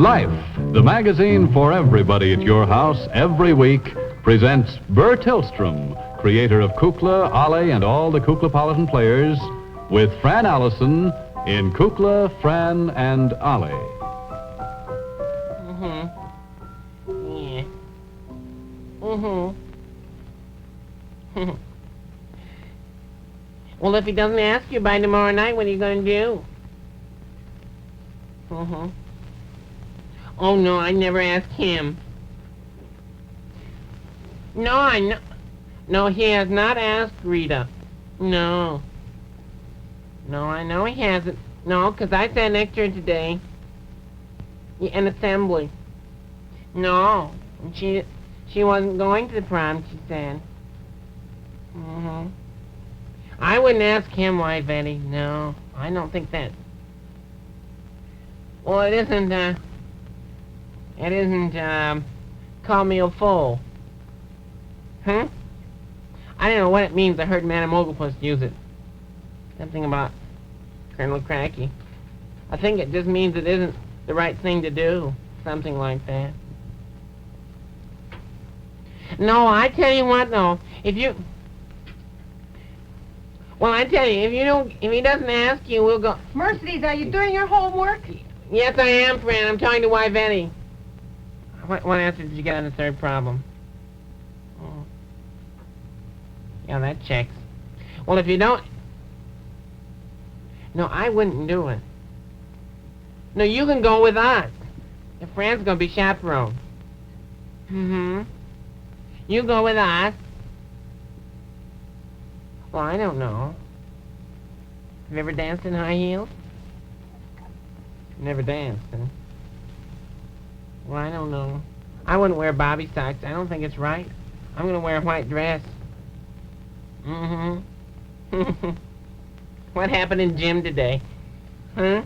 Life, the magazine for everybody at your house every week, presents Bert Hillstrom, creator of Kukla, Ollie, and all the Kuklapolitan players, with Fran Allison in Kukla, Fran, and Ollie. Yeah. Well, if he doesn't ask you by tomorrow night, what are you going to do? Oh, no, I never asked him. No, he has not asked Rita. No, I know he hasn't. No, 'cause I sat next to her today. In assembly. No, she wasn't going to the prom, she said. I wouldn't ask him why, Yvette. No, I don't think that. Well, it isn't, call me a fool. I don't know what it means. I heard Madame Oglepus use it. Something about Colonel Cracky. I think it just means it isn't the right thing to do. Something like that. No, I tell you what, though. Well, I tell you, if he doesn't ask you, we'll go. Mercedes, are you doing your homework? Yes, I am, Fran. I'm talking to Yvette. What answer did you get on the third problem? Oh. Yeah, that checks. Well, if you don't... No, I wouldn't do it. No, you can go with us. If Fran's going to be chaperone. You go with us. Well, I don't know. Have you ever danced in high heels? Never danced, huh? Well, I don't know. I wouldn't wear bobby socks. I don't think it's right. I'm going to wear a white dress. What happened in gym today? Huh?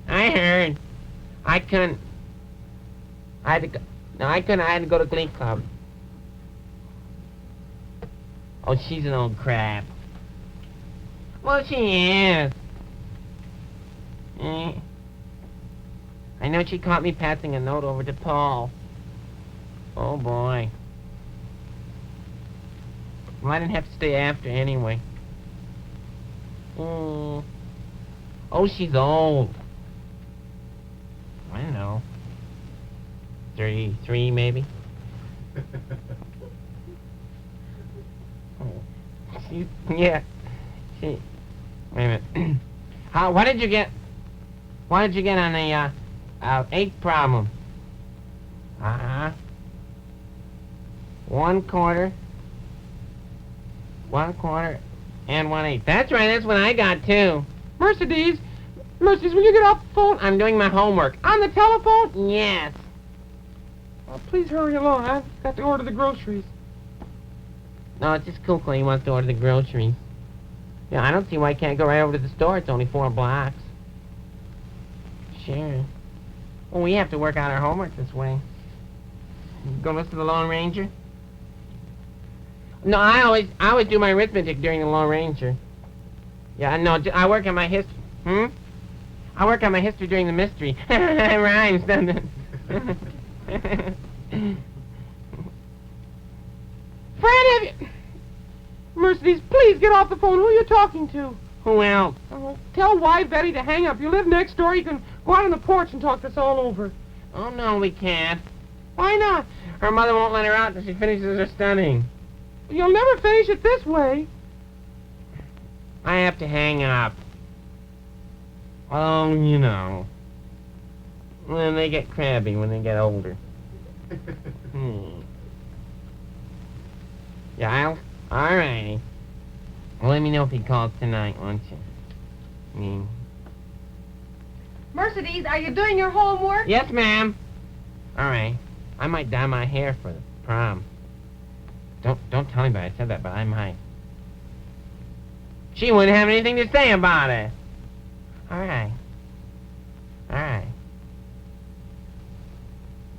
I heard. I couldn't. I had to go. No, I couldn't. I had to go to Glee Club. Oh, she's an old crap. Well, she is. I know she caught me passing a note over to Paul. Oh, boy. Well, I didn't have to stay after anyway. Oh, she's old. I don't know. 33, maybe? Yeah. Wait a minute. What did you get on the, 8th problem? 1/4 and 1/8. That's right, that's what I got, too. Mercedes, will you get off the phone? I'm doing my homework. On the telephone? Yes. Oh, please hurry along. I've got to order the groceries. No, it's just Kukla. He wants to order the groceries. Yeah, I don't see why I can't go right over to the store. It's only 4 blocks. Sure. Well, we have to work out our homework this way. Go listen to the Lone Ranger? No, I always do my arithmetic during the Lone Ranger. Yeah, no, I work on my history. I work on my history during the mystery. It rhymes, doesn't it? Fran, have you... Mercedes, please get off the phone. Who are you talking to? Who else? Oh, tell Yvette to hang up. You live next door. You can go out on the porch and talk this all over. Oh, no, we can't. Why not? Her mother won't let her out until she finishes her studying. You'll never finish it this way. I have to hang up. Oh, you know. When they get crabby when they get older. Yeah, all righty. Well, let me know if he calls tonight, won't you? Mercedes, are you doing your homework? Yes, ma'am. All right. I might dye my hair for the prom. Don't tell anybody I said that, but I might. She wouldn't have anything to say about it. All right.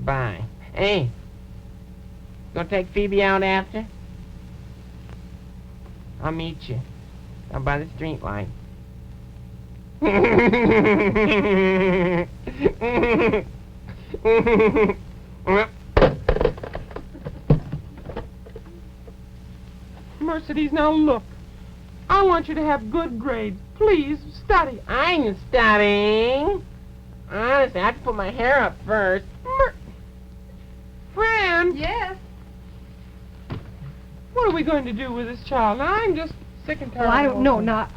Bye. Hey, gonna take Phoebe out after? I'll meet you. Down by the street light. Mercedes, now look. I want you to have good grades. Please, study. I ain't studying. Honestly, I have to put my hair up first. Fran, Yes. what are we going to do with this child? Now, I'm just sick and tired. Well, I of don't know. all this. Now,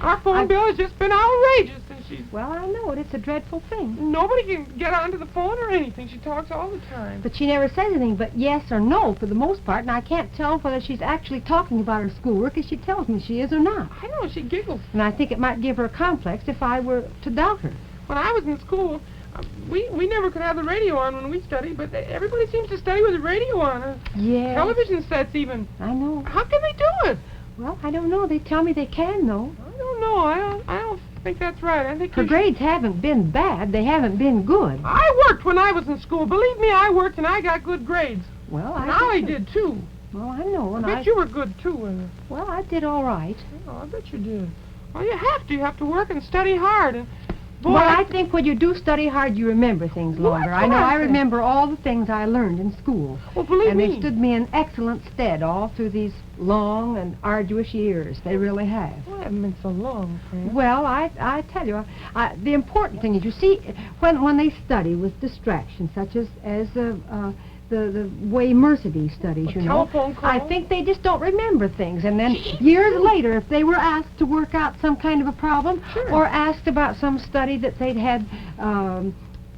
Our phone bill has just been outrageous since she's... well, I know it. It's a dreadful thing. Nobody can get onto the phone or anything. She talks all the time. But she never says anything but yes or no for the most part, and I can't tell whether she's actually talking about her schoolwork as she tells me she is or not. I know, she giggles. And I think it might give her a complex if I were to doubt her. When I was in school, we never could have the radio on when we studied, but everybody seems to study with the radio on. Yeah. Television sets even. I know. How can they do it? Well, I don't know. They tell me they can, though. I don't know. I don't think that's right. I think Her grades haven't been bad. They haven't been good. I worked when I was in school. Believe me, I worked and I got good grades. Well, And Ollie did too. Well, I know. I And bet you were good too. Well, I did all right. Oh, I bet you did. Well, you have to. You have to work and study hard. And boy, Well, I think when you do study hard, you remember things Well, longer. that's I know what I I think. remember all the things I learned in school. well, believe And me. they stood me in excellent stead all through these long and arduous years. They really have. Well, I haven't been so long, Fran. Well, I tell you, the important thing is, you see, when they study with distractions, such as the way Mercedes studies, you know, telephone call? I think they just don't remember things. And then years later, if they were asked to work out some kind of a problem, Sure. or asked about some study that they'd had,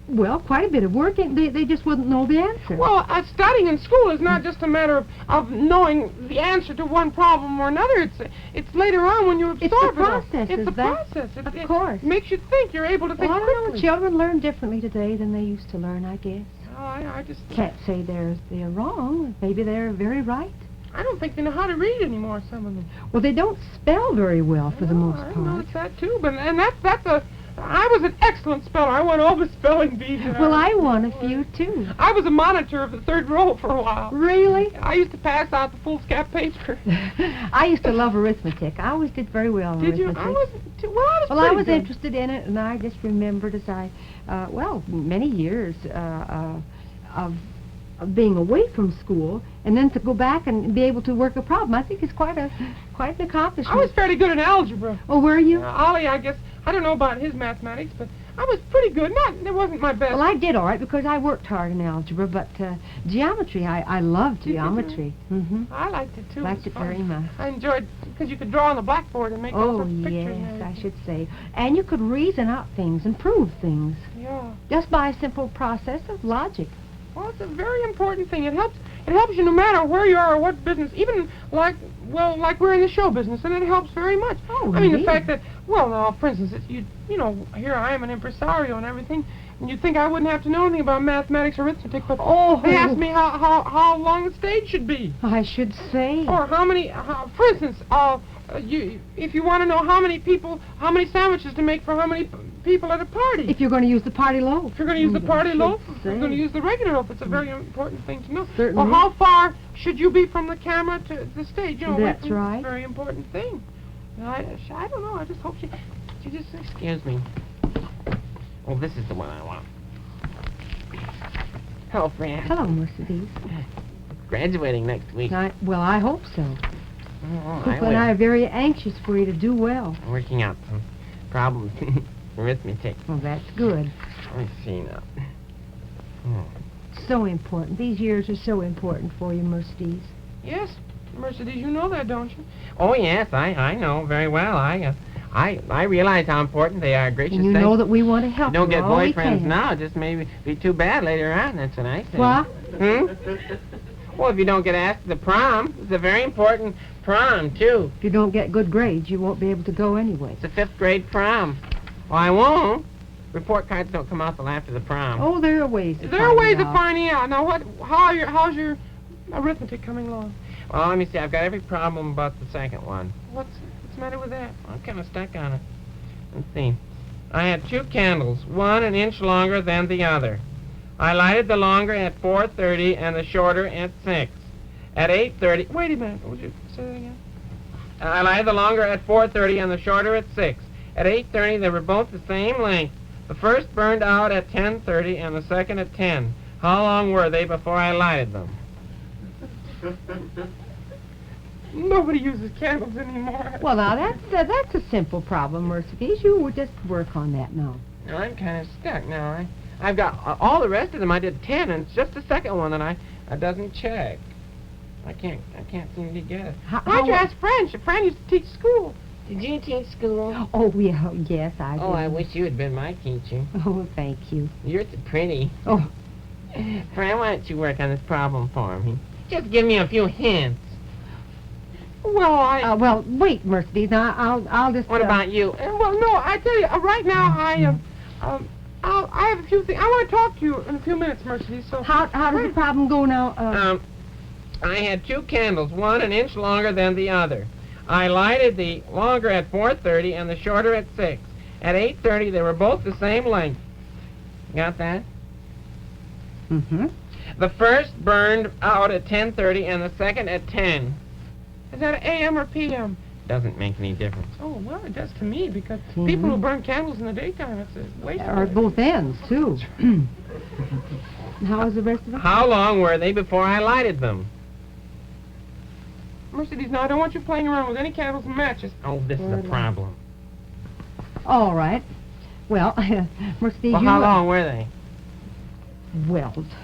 well, quite a bit of work, they just wouldn't know the answer. Well, studying in school is not just a matter of knowing the answer to one problem or another. It's later on when you It's the absorb it all. process, It's the is that? process. It course. makes you think. You're able to think Well, I don't know, quickly. children learn differently today than they used to learn, I guess. Oh, I just Can't say they're wrong. Maybe they're very right. I don't think they know how to read anymore. Some of them. Well, they don't spell very well for the most I part. noticed that too. But I was an excellent speller. I won all the spelling bees. and Well, I won a few too. I was a monitor of the third row for a while. Really? I used to pass out the foolscap paper. I used to love arithmetic. I always did very well in Did you? arithmetic. I wasn't too well. I was Well, I pretty was good. interested in it, and I just remembered as many years of being away from school, and then to go back and be able to work a problem, I think is quite an accomplishment. I was fairly good in algebra. Oh, were you? Ollie, I guess, I don't know about his mathematics, but I was pretty good. It wasn't my best. Well, I did all right because I worked hard in algebra, but geometry, I loved you? geometry. Mm-hmm. I liked it too. Liked was it very fun. much. I enjoyed because you could draw on the blackboard and make all Oh, sorts of pictures. and yes, I everything. should say. And you could reason out things and prove things Yeah. just by a simple process of logic. Well, it's a very important thing. It helps you no matter where you are or what business, even like we're in the show business, and it helps very much. Oh, I mean, the indeed. fact that, well, now, for instance, you know, here I am an impresario and everything, and you'd think I wouldn't have to know anything about mathematics or arithmetic, but Oh. they asked me how long the stage should be, I should say. or for instance, if you want to know how many sandwiches to make for how many people at a party. If you're going to use the party loaf. If you're going to use the I party should loaf, if you're say. going to use the regular loaf, it's a very important thing to know. Certainly. Or how far should you be from the camera to the stage? You know, That's right. It's a very important thing. And I don't know. I just hope she just excuse me. Oh, this is the one I want. Hello, Fran. Hello, Mercedes. Graduating next week. Well, I hope so. Oh, Kukla and I are very anxious for you to do well. I'm working out some problems. Arithmetic. Well, that's good. Let me see now. So important. These years are so important for you, Mercedes. Yes, Mercedes, you know that, don't you? Oh, yes, I know very well. I realize how important they are. Gracious And you sakes. know that we want to help You don't you get all we boyfriends can. now, just maybe be too bad later on. That's what I say. What? Well, if you don't get asked to the prom, it's a very important prom, too. If you don't get good grades, you won't be able to go anyway. It's a 5th grade prom. Well, I won't. Report cards don't come out till after the prom. Oh, there are ways to There are ways find of out. finding out. Now, how's your arithmetic coming along? Well, let me see. I've got every problem but the second one. What's the matter with that? I'm kind of stuck on it. Let's see. I had 2 candles, one an inch longer than the other. I lighted the longer at 4:30 and the shorter at 6. At 8:30... Wait a minute. Would you say that again? I lighted the longer at 4:30 and the shorter at 6. At 8:30, they were both the same length. The first burned out at 10:30 and the second at 10. How long were they before I lighted them? Nobody uses candles anymore. Well, now, that's a simple problem, Mercedes. You would just work on that now. Now, I'm kind of stuck now. I've got all the rest of them. I did 10, and it's just the second one that I doesn't check. I can't seem to get it. Why'd you ask Fran? Fran used to teach school. Did you teach school? Oh, yeah, yes, I did. Oh, I wish you had been my teacher. Oh, thank you. You're so pretty. Oh. Fran, why don't you work on this problem for me? Just give me a few hints. Well, Well, wait, Mercedes. Now, I'll just... What about you? well, no, I tell you, right now, I have a few things. I want to talk to you in a few minutes, Mercedes, so... How does the problem go now? I had 2 candles, one an inch longer than the other. I lighted the longer at 4:30 and the shorter at 6. At 8:30, they were both the same length. Got that? Mm-hmm. The first burned out at 10:30 and the second at 10. Is that AM or PM? Doesn't make any difference. Oh, well, it does to me, because people who burn candles in the daytime, it's a waste Or at both ends, too. How is the rest of it? How long were they before I lighted them? Mercedes, now, I don't want you playing around with any candles and matches. Oh, this is a problem. All right. Well, Mercedes, Well, how long were they? Well, it's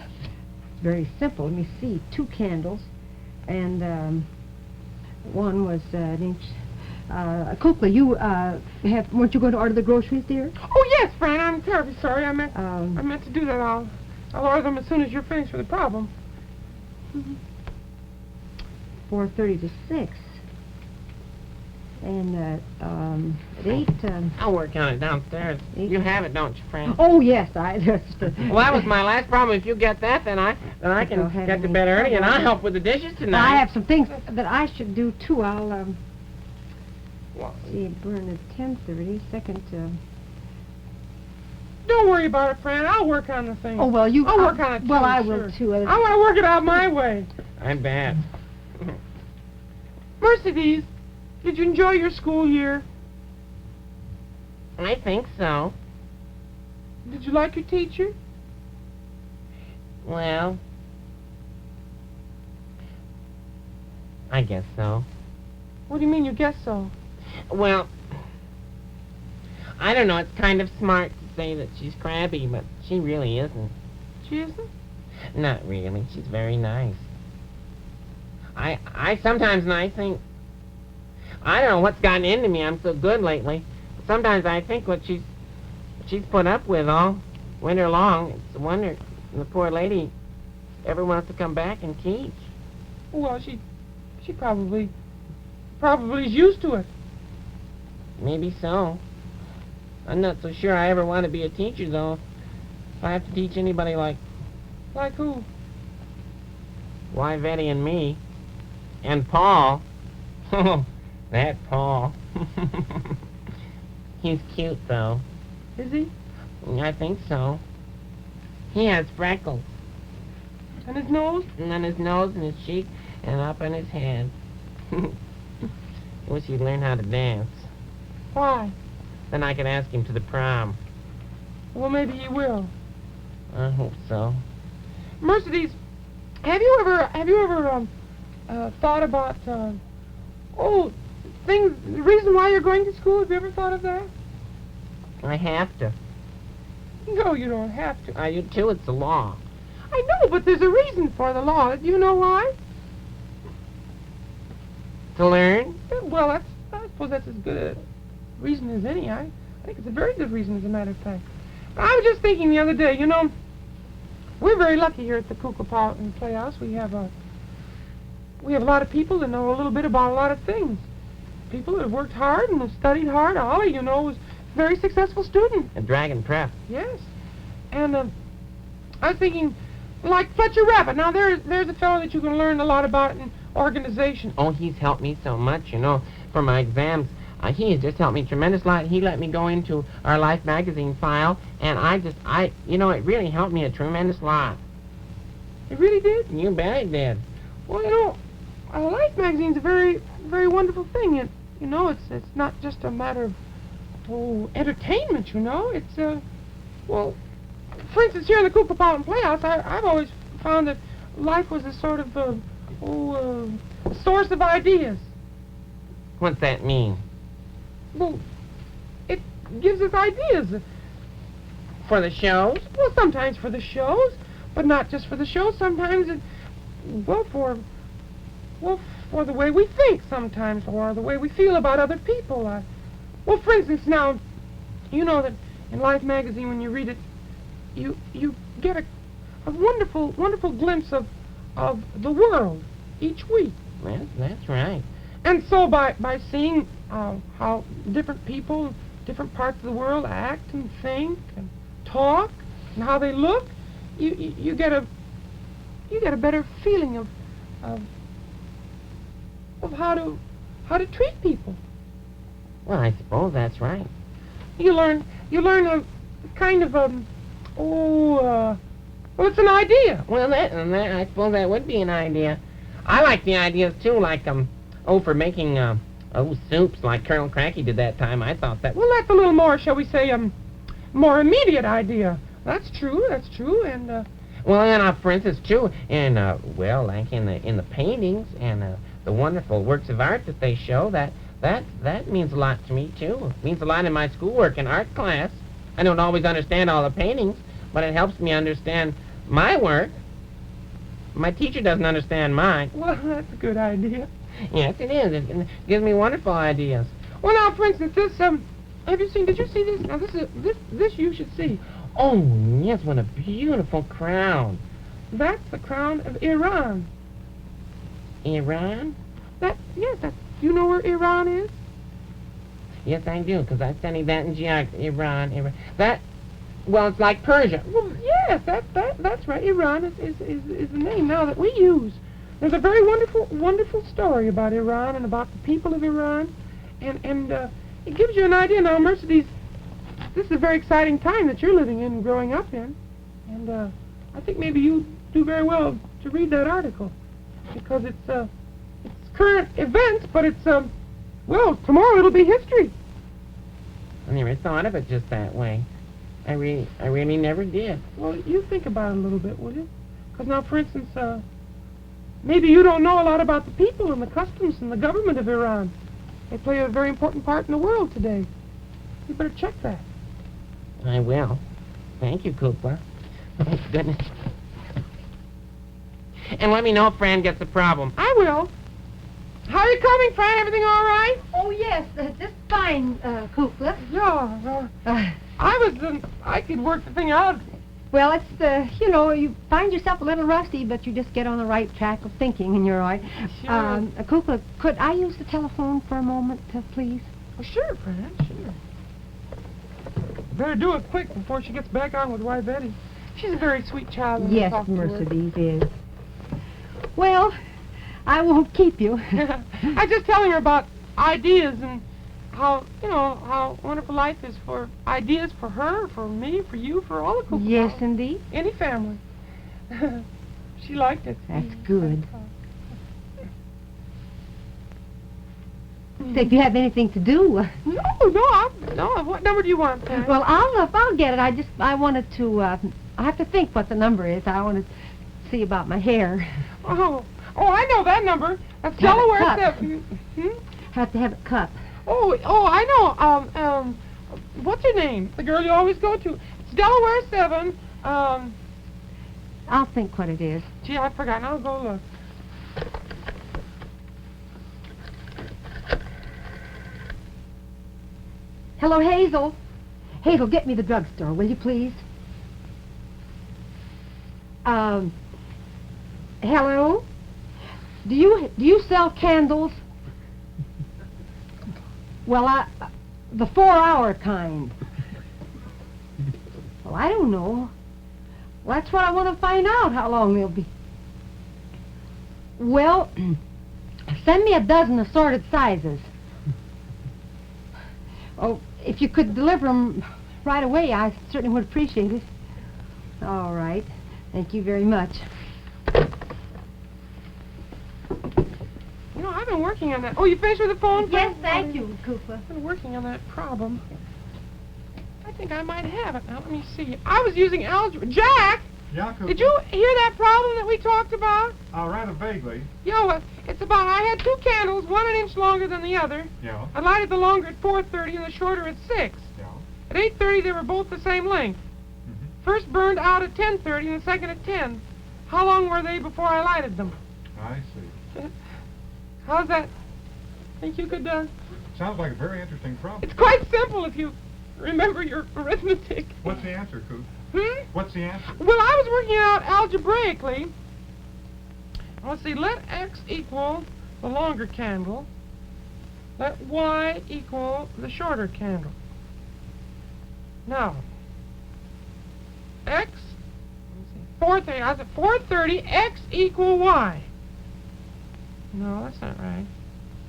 very simple. Let me see. 2 candles, and one was an inch. Kukla, you weren't you going to order the groceries, dear? Oh, yes, Fran, I'm terribly sorry. I meant to do that. I'll order them as soon as you're finished with the problem. 4:30 to 6. And at 8... I'll work on it downstairs. You have it, don't you, Fran? Oh, yes, I just... Well, that was my last problem. If you get that, then I can get to bed early, and I'll help with the dishes tonight. I have some things that I should do, too. I'll, see, burn at 10:30, second... Don't worry about it, Fran. I'll work on the thing. Oh, well, I'll work on it, too. Well, I sure. will, too. I want to work it out my way. I'm bad. Mercedes, did you enjoy your school year? I think so. Did you like your teacher? Well, I guess so. What do you mean you guess so? Well, I don't know. It's kind of smart to say that she's crabby, but she really isn't. She isn't? Not really. She's very nice. I sometimes when I think, I don't know what's gotten into me. I'm so good lately. Sometimes I think what she's put up with all winter long. It's a wonder the poor lady ever wants to come back and teach. Well, she probably is used to it. Maybe so. I'm not so sure I ever want to be a teacher, though. If I have to teach anybody like who? Why, Yvette and me. And Paul. Oh, that Paul. He's cute, though. Is he? I think so. He has freckles. On his nose? And on his nose and his cheek and up on his head. I wish he'd learn how to dance. Why? Then I could ask him to the prom. Well, maybe he will. I hope so. Mercedes, have you ever thought about things? The reason why you're going to school? Have you ever thought of that? I have to. No, you don't have to. I do too. It's the law. I know, but there's a reason for the law. Do you know why? To learn? Well, I suppose that's as good a reason as any. I think it's a very good reason, as a matter of fact. But I was just thinking the other day, we're very lucky here at the Kukla Playhouse. We have a lot of people that know a little bit about a lot of things. People that have worked hard and have studied hard. Ollie, was a very successful student. A dragon prep. Yes. And I was thinking, like Fletcher Rabbit. Now, there's a fellow that you can learn a lot about in organization. Oh, he's helped me so much, for my exams. He has just helped me a tremendous lot. He let me go into our Life magazine file, and it really helped me a tremendous lot. It really did? You bet it did. Well, Life magazine's a very, very wonderful thing. It's not just a matter of entertainment, you know. It's, well, for instance, here in the Kukla Playhouse, I've always found that life was a sort of, source of ideas. What's that mean? Well, it gives us ideas. For the shows? Well, sometimes for the shows, but not just for the shows. Sometimes it, for the way we think sometimes, or the way we feel about other people. Well, for instance, now, you know that in Life magazine, when you read it, you get a wonderful, wonderful glimpse of the world each week. That's right. And so by seeing how different people, different parts of the world act and think and talk and how they look, you get a better feeling of how to treat people. Well, I suppose that's right. You learn a kind of well, it's an idea. Well, I suppose that would be an idea. I like the ideas too, like for making soups like Colonel Cracky did that time. I thought that. Well, that's a little more, shall we say, more immediate idea. That's true, and well, and for instance too, and like in the paintings and the wonderful works of art that they show, that means a lot to me too. It means a lot in my schoolwork in art class. I don't always understand all the paintings, but it helps me understand my work. My teacher doesn't understand mine. Well, that's a good idea. Yes, it is. It gives me wonderful ideas. Well, now, for instance, this, did you see this? Now, this you should see. Oh, yes, what a beautiful crown. That's the crown of Iran. Iran? Yes, you know where Iran is? Yes, I do, because I studied that in geography. Iran. Well, it's like Persia. Well, yes, that's right. Iran is the name now that we use. There's a very wonderful story about Iran and about the people of Iran, and it gives you an idea. Now, Mercedes, this is a very exciting time that you're living in and growing up in, and I think maybe you do very well to read that article, because it's current events, but it's well, tomorrow it'll be history. I never thought of it just that way. I really never did. Well, you think about it a little bit, will you? Because now, for instance, maybe you don't know a lot about the people and the customs and the government of Iran. They play a very important part in the world today. You better check that. I will. Thank you, Kukla. Thank goodness. And let me know if Fran gets a problem. I will. How are you coming, Fran? Everything all right? Oh, yes, just fine, Kukla. Yeah, I could work the thing out. Well, it's, you find yourself a little rusty, but you just get on the right track of thinking, and you're all right. Sure. Kukla, could I use the telephone for a moment, please? Oh, sure, Fran, sure. Better do it quick before she gets back on with Yvette. She's a very sweet child. when you Yes, talk to her. Mercedes is. Well, I won't keep you. I was just telling her about ideas and how wonderful life is for ideas for her, for me, for you, for all the Kukla. Yes, indeed. Any family. She liked it. That's good. So if you have anything to do... No. What number do you want, Fran? Well, I'll get it. I wanted to... I have to think what the number is. I want to see about my hair. Oh, I know that number. That's Have it Delaware cut. 7. Have to have it cut. Oh, I know. What's her name? The girl you always go to. It's Delaware 7. I'll think what it is. Gee, I've forgotten. I'll go look. Hello, Hazel. Hazel, get me the drugstore, will you please? Hello? Do you sell candles? Well, the 4-hour kind. Well, I don't know. Well, that's what I want to find out, how long they'll be. Well, send me a dozen assorted sizes. Oh, if you could deliver them right away, I certainly would appreciate it. All right. Thank you very much. I've been working on that. Oh, you finished with the phone? Yes, thank you, Kukla. I've been working on that problem. I think I might have it. Now, let me see. I was using algebra. Jack! Yeah, Kukla? Did you hear that problem that we talked about? Rather vaguely. It's about I had two candles, one an inch longer than the other. Yeah. I lighted the longer at 4:30 and the shorter at 6. Yeah. At 8:30, they were both the same length. First burned out at 10:30 and the second at 10. How long were they before I lighted them? I see. How's that? Think you could, Sounds like a very interesting problem. It's quite simple if you remember your arithmetic. What's the answer, Coop? What's the answer? Well, I was working out algebraically. Let's see, let X equal the longer candle. Let Y equal the shorter candle. Now, X, 4:30, I said 4:30, X equal Y. No, that's not right.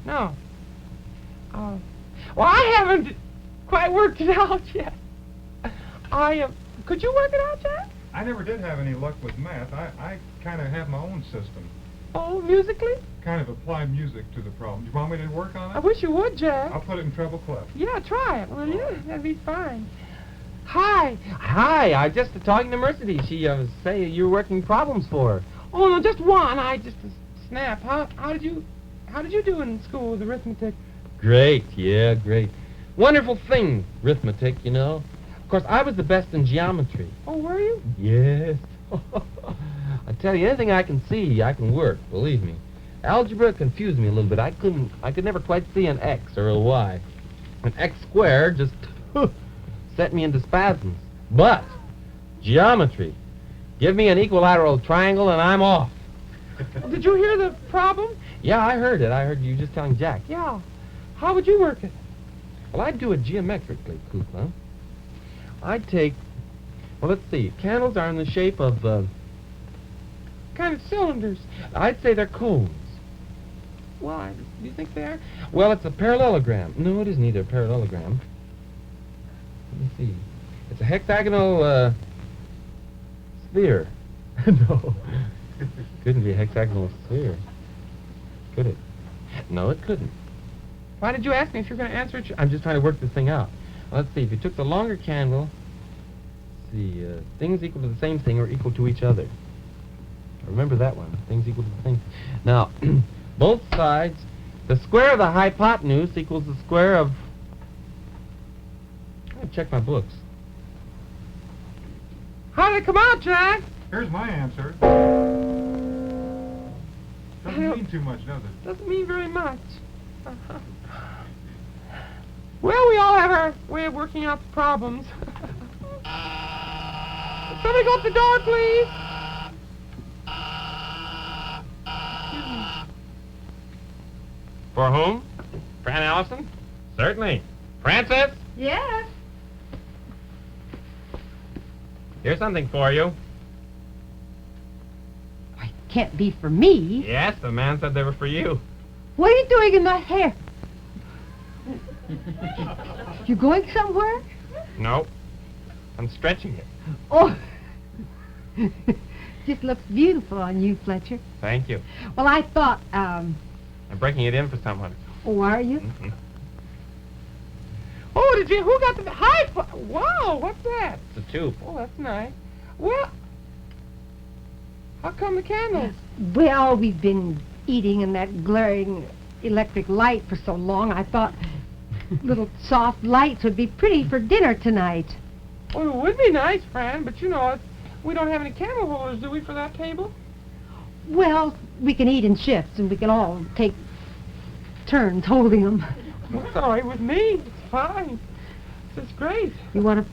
No. Well, I haven't quite worked it out yet. Could you work it out, Jack? I never did have any luck with math. I kind of have my own system. Oh, musically? Kind of apply music to the problem. Do you want me to work on it? I wish you would, Jack. I'll put it in treble clef. Yeah, try it, will you? That'd be fine. Hi. Hi, I just talking to Mercedes. She say you're working problems for her. Oh, no, just one. I just snap. How did you do in school with arithmetic? Great, yeah, great. Wonderful thing, arithmetic, you know. Of course, I was the best in geometry. Oh, were you? Yes. I tell you, anything I can see, I can work, believe me. Algebra confused me a little bit. I could never quite see an X or a Y. An X squared just set me into spasms. But geometry, give me an equilateral triangle and I'm off. Did you hear the problem? Yeah, I heard it. I heard you just telling Jack. Yeah. How would you work it? Well, I'd do it geometrically, Kukla. I'd take, well, let's see. Candles are in the shape of, Kind of cylinders. I'd say they're cones. Why? Do you think they are? Well, it's a parallelogram. No, it isn't either a parallelogram. Let me see. It's a hexagonal, sphere. No. Couldn't be a hexagonal sphere. Could it? No, it couldn't. Why did you ask me if you're going to answer it? I'm just trying to work this thing out. Well, let's see. If you took the longer candle, let's see, things equal to the same thing or equal to each other. Remember that one. Things equal to the same. Now, both sides, the square of the hypotenuse equals the square of... I gotta check my books. How did it come out, Jack? Here's my answer. Doesn't mean too much, does it? Doesn't mean very much. Well, we all have our way of working out the problems. Somebody go up the door, please. For whom? Fran Allison? Certainly. Francis? Yes. Here's something for you. Why, it can't be for me. Yes, the man said they were for you. What are you doing in my hair? You going somewhere? No. I'm stretching it. Oh. Just looks beautiful on you, Fletcher. Thank you. Well, I thought, I'm breaking it in for someone. oh, are you? Mm-hmm. Oh, who got the high five? Wow, what's that? It's a tube. Oh, that's nice. Well, how come the candles? Well, we've been eating in that glaring electric light for so long, I thought little soft lights would be pretty for dinner tonight. Oh, it would be nice, Fran, but you know, we don't have any candle holders, do we, for that table? Well, we can eat in shifts, and we can all take turns holding them. That's all right with me. It's fine. It's great. You want to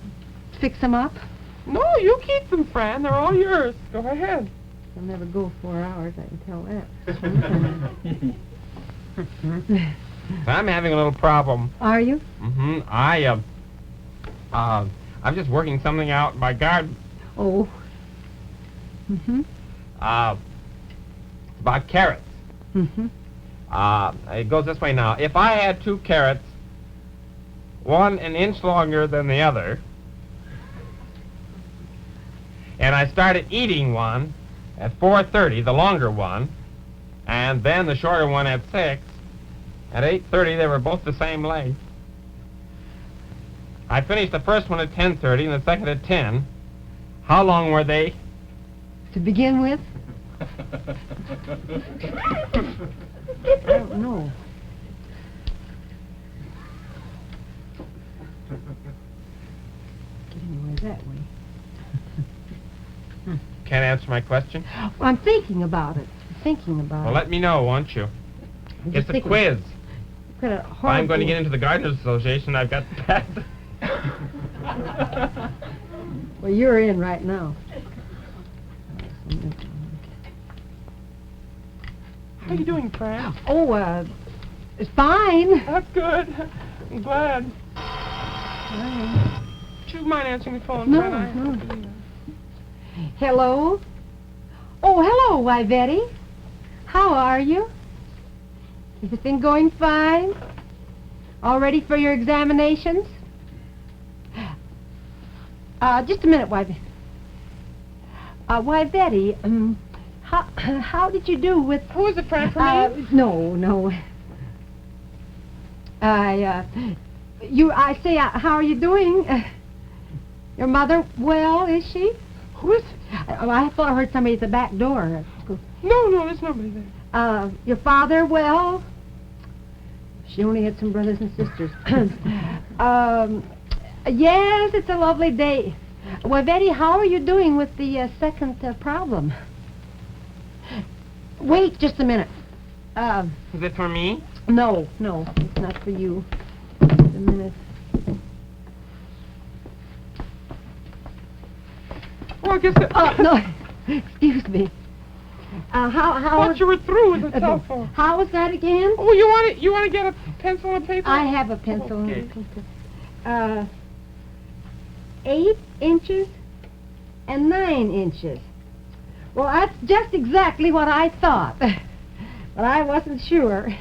fix them up? No, you keep them, Fran. They're all yours. Go ahead. They'll never go 4 hours, I can tell that. I'm having a little problem. Are you? Mm-hmm. I'm just working something out in my garden. Oh. Mm-hmm. About carrots. Mm-hmm. It goes this way now. If I had 2 carrots, one an inch longer than the other, and I started eating one at 4:30, the longer one, and then the shorter one at 6, at 8:30 they were both the same length. I finished the first one at 10:30 and the second at 10. How long were they? To begin with? I don't know. Get anywhere that way. Can't answer my question? Well, I'm thinking about it. Well, let me know, won't you? It's a quiz. If I'm going to get into the Gardeners Association, I've got that. Well, you're in right now. How are you doing, Fran? Oh, it's fine. That's good. I'm glad. Fine. Do you mind answering the phone, No, Fran? no. Hello? Oh, hello, Yvette. How are you? Everything going fine? All ready for your examinations? Just a minute, Yvette. Yvette, how did you do with... Who is it, Fran, for me? No. I say, how are you doing? Your mother well, is she? Who is it? I thought I heard somebody at the back door. No, there's nobody there. Your father well? She only had some brothers and sisters. Yes, it's a lovely day. Well, Betty, how are you doing with the second problem? Wait just a minute. Is it for me? No, it's not for you. Just a minute. Well, I guess it... No, excuse me. How I thought you were through with the telephone. How was that again? Oh, you want to get a pencil and paper? I have a pencil Okay. and paper. 8 inches and 9 inches. Well, that's just exactly what I thought. But I wasn't sure.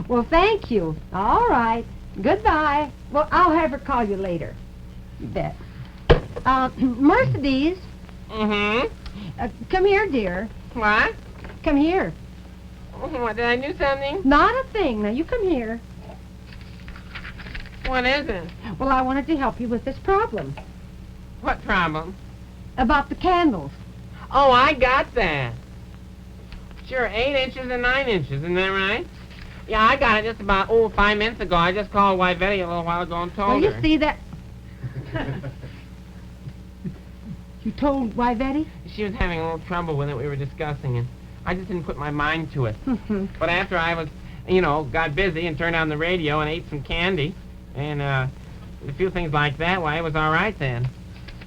Well, thank you. All right. Goodbye. Well, I'll have her call you later. You bet. Mercedes. Mm-hmm. Come here, dear. What? Come here. What, did I do something? Not a thing. Now, you come here. What is it? Well, I wanted to help you with this problem. What problem? About the candles. Oh, I got that. Sure, 8 inches and 9 inches, isn't that right? Yeah, I got it just about, 5 minutes ago. I just called Yvette a little while ago and told Well, her. you see that... You told Yvette? She was having a little trouble with it. We were discussing it. I just didn't put my mind to it. But after I was, got busy and turned on the radio and ate some candy and a few things like that, why, it was all right then.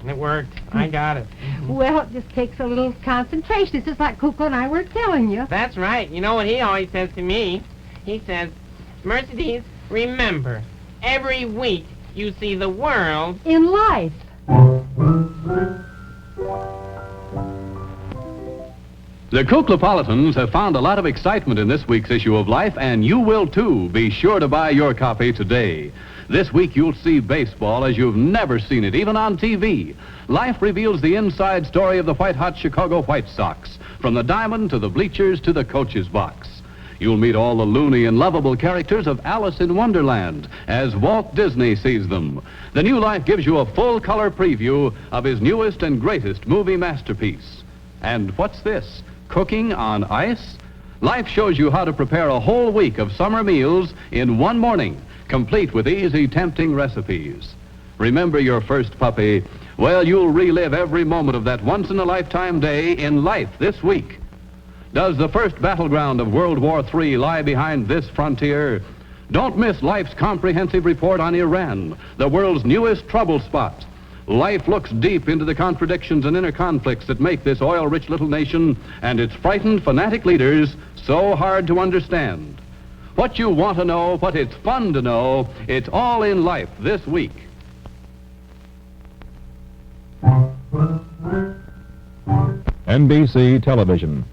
And it worked. I got it. Well, it just takes a little concentration. It's just like Kukla and I were telling you. That's right. You know what he always says to me? He says, Mercedes, remember, every week you see the world In life. The Kuklapolitans have found a lot of excitement in this week's issue of Life, and you will too. Be sure to buy your copy today. This week you'll see baseball as you've never seen it, even on TV. Life reveals the inside story of the white-hot Chicago White Sox, from the diamond to the bleachers to the coach's box. You'll meet all the loony and lovable characters of Alice in Wonderland as Walt Disney sees them. The new Life gives you a full-color preview of his newest and greatest movie masterpiece. And what's this? Cooking on ice? Life shows you how to prepare a whole week of summer meals in one morning, complete with easy, tempting recipes. Remember your first puppy? Well, you'll relive every moment of that once-in-a-lifetime day in Life this week. Does the first battleground of World War III lie behind this frontier? Don't miss Life's comprehensive report on Iran, the world's newest trouble spot. Life looks deep into the contradictions and inner conflicts that make this oil-rich little nation and its frightened, fanatic leaders so hard to understand. What you want to know, what it's fun to know, it's all in Life this week. NBC Television.